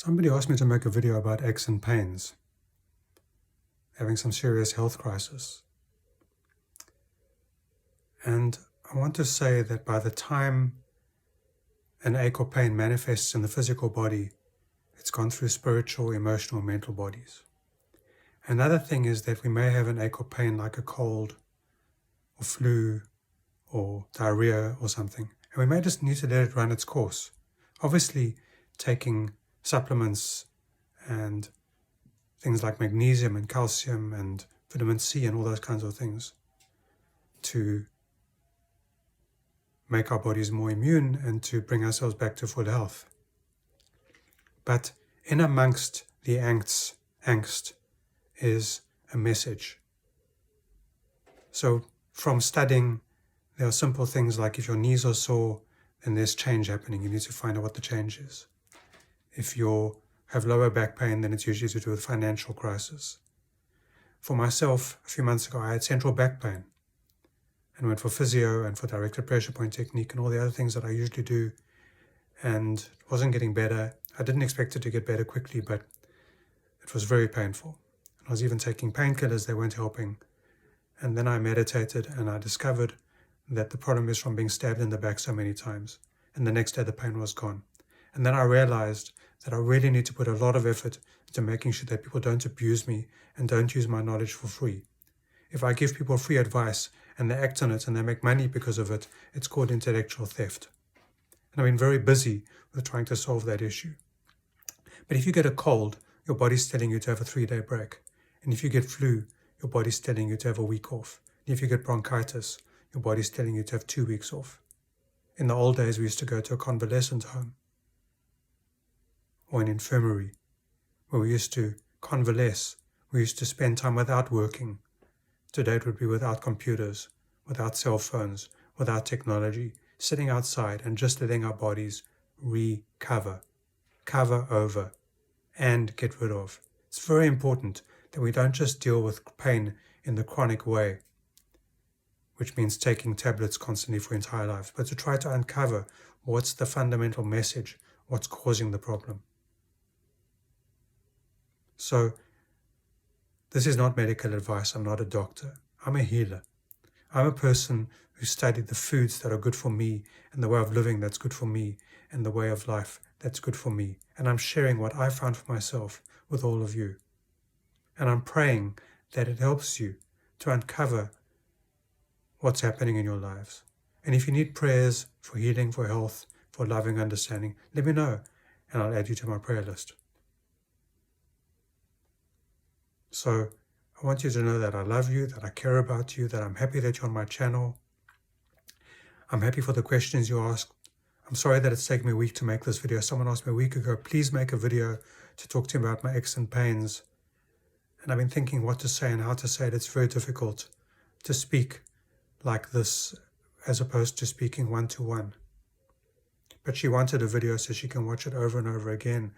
Somebody asked me to make a video about aches and pains, having some serious health crisis. And I want to say that by the time an ache or pain manifests in the physical body, it's gone through spiritual, emotional, mental bodies. Another thing is that we may have an ache or pain like a cold or flu or diarrhea or something, and we may just need to let it run its course. Obviously, taking supplements and things like magnesium and calcium and vitamin C and all those kinds of things to make our bodies more immune and to bring ourselves back to full health. But in amongst the angst is a message. So from studying, there are simple things like if your knees are sore, then there's change happening. You need to find out what the change is. If you have lower back pain, then it's usually to do with financial crisis. For myself, a few months ago, I had central back pain and went for physio and for directed pressure point technique and all the other things that I usually do, and it wasn't getting better. I didn't expect it to get better quickly, but it was very painful. And I was even taking painkillers, they weren't helping. And then I meditated and I discovered that the problem is from being stabbed in the back so many times. And the next day the pain was gone. And then I realized that I really need to put a lot of effort into making sure that people don't abuse me and don't use my knowledge for free. If I give people free advice and they act on it and they make money because of it, it's called intellectual theft. And I've been very busy with trying to solve that issue. But if you get a cold, your body's telling you to have a 3-day break. And if you get flu, your body's telling you to have a week off. And if you get bronchitis, your body's telling you to have 2 weeks off. In the old days, we used to go to a convalescent home or an infirmary where we used to convalesce. We used to spend time without working. Today it would be without computers, without cell phones, without technology, sitting outside and just letting our bodies recover, cover over, and get rid of. It's very important that we don't just deal with pain in the chronic way, which means taking tablets constantly for your entire life, but to try to uncover what's the fundamental message, what's causing the problem. So, this is not medical advice. I'm not a doctor. I'm a healer. I'm a person who studied the foods that are good for me and the way of living that's good for me and the way of life that's good for me. And I'm sharing what I found for myself with all of you. And I'm praying that it helps you to uncover what's happening in your lives. And if you need prayers for healing, for health, for loving understanding, let me know and I'll add you to my prayer list. So I want you to know that I love you, that I care about you, that I'm happy that you're on my channel. I'm happy for the questions you asked. I'm sorry that it's taken me a week to make this video. Someone asked me a week ago, please make a video to talk to you about my aches and pains. And I've been thinking what to say and how to say it. It's very difficult to speak like this as opposed to speaking one-to-one. But she wanted a video so she can watch it over and over again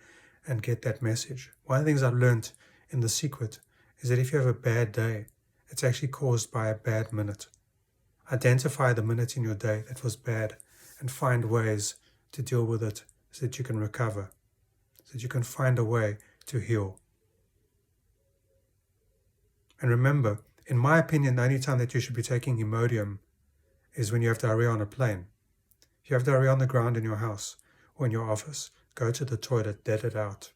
and get that message. One of the things I've learned in The Secret is that if you have a bad day, it's actually caused by a bad minute. Identify the minute in your day that was bad and find ways to deal with it so that you can recover, so that you can find a way to heal. And remember, in my opinion, the only time that you should be taking Imodium is when you have diarrhea on a plane. If you have diarrhea on the ground in your house or in your office, go to the toilet, let it out.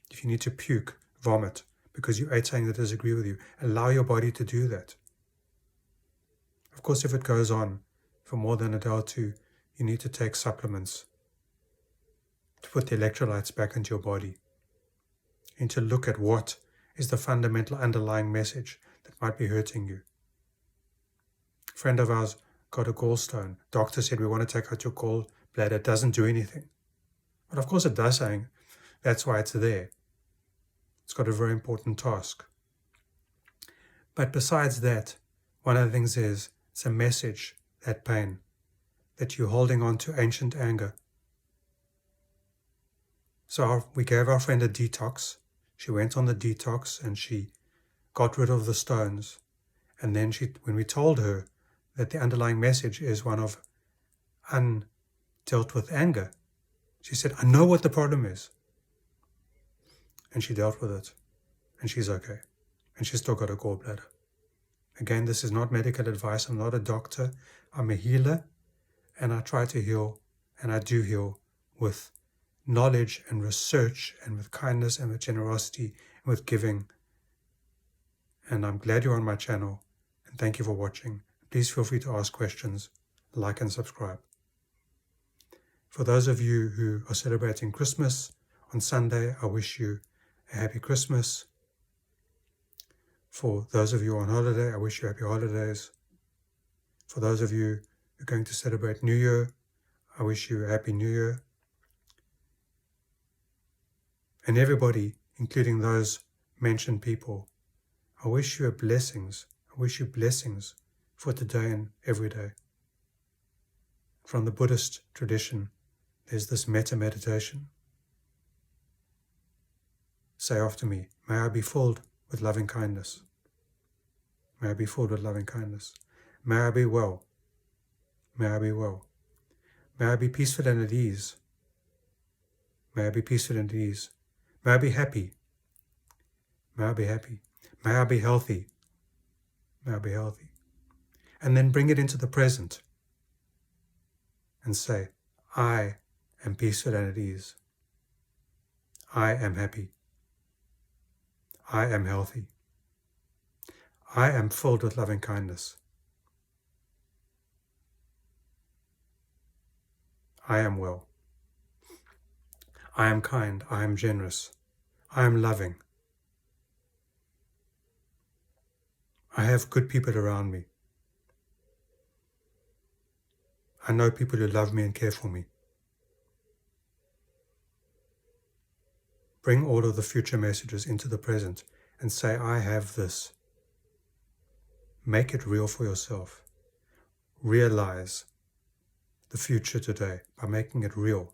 If you need to puke, vomit, because you ate something that doesn't agree with you, allow your body to do that. Of course, if it goes on for more than a day or two, you need to take supplements to put the electrolytes back into your body and to look at what is the fundamental underlying message that might be hurting you. A friend of ours got a gallstone. Doctor said, we want to take out your gallbladder. It doesn't do anything. But of course it does something. That's why it's there. It's got a very important task. But besides that, one of the things is, it's a message, that pain, that you're holding on to ancient anger. So we gave our friend a detox. She went on the detox and she got rid of the stones. And then when we told her that the underlying message is one of undealt with anger, She said, I know what the problem is. And she dealt with it. And she's okay. And she's still got a gallbladder. Again, this is not medical advice. I'm not a doctor. I'm a healer. And I try to heal. And I do heal with knowledge and research and with kindness and with generosity and with giving. And I'm glad you're on my channel. And thank you for watching. Please feel free to ask questions, like and subscribe. For those of you who are celebrating Christmas on Sunday, I wish you a happy Christmas. For those of you on holiday, I wish you happy holidays. For those of you who are going to celebrate New Year, I wish you a happy New Year. And everybody, including those mentioned people, I wish you blessings. I wish you blessings for today and every day. From the Buddhist tradition, there's this metta meditation. Say after me, may I be filled with loving kindness. May I be filled with loving kindness. May I be well. May I be well. May I be peaceful and at ease. May I be peaceful and at ease. May I be happy. May I be happy. May I be healthy. May I be healthy. And then bring it into the present and say, I am peaceful and at ease. I am happy. I am healthy. I am filled with loving kindness. I am well. I am kind. I am generous. I am loving. I have good people around me. I know people who love me and care for me. Bring all of the future messages into the present and say, I have this. Make it real for yourself. Realize the future today by making it real.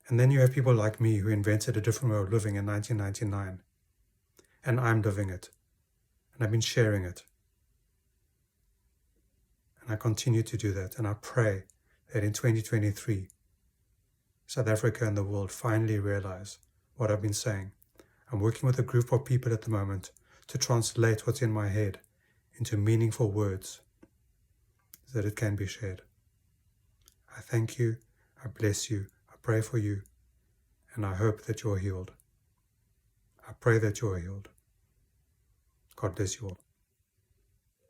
And then you have people like me who invented a different way of living in 1999. And I'm living it. And I've been sharing it. And I continue to do that. And I pray that in 2023, South Africa and the world finally realize what I've been saying. I'm working with a group of people at the moment to translate what's in my head into meaningful words so that it can be shared. I thank you, I bless you, I pray for you, and I hope that you're healed. I pray that you're healed. God bless you all.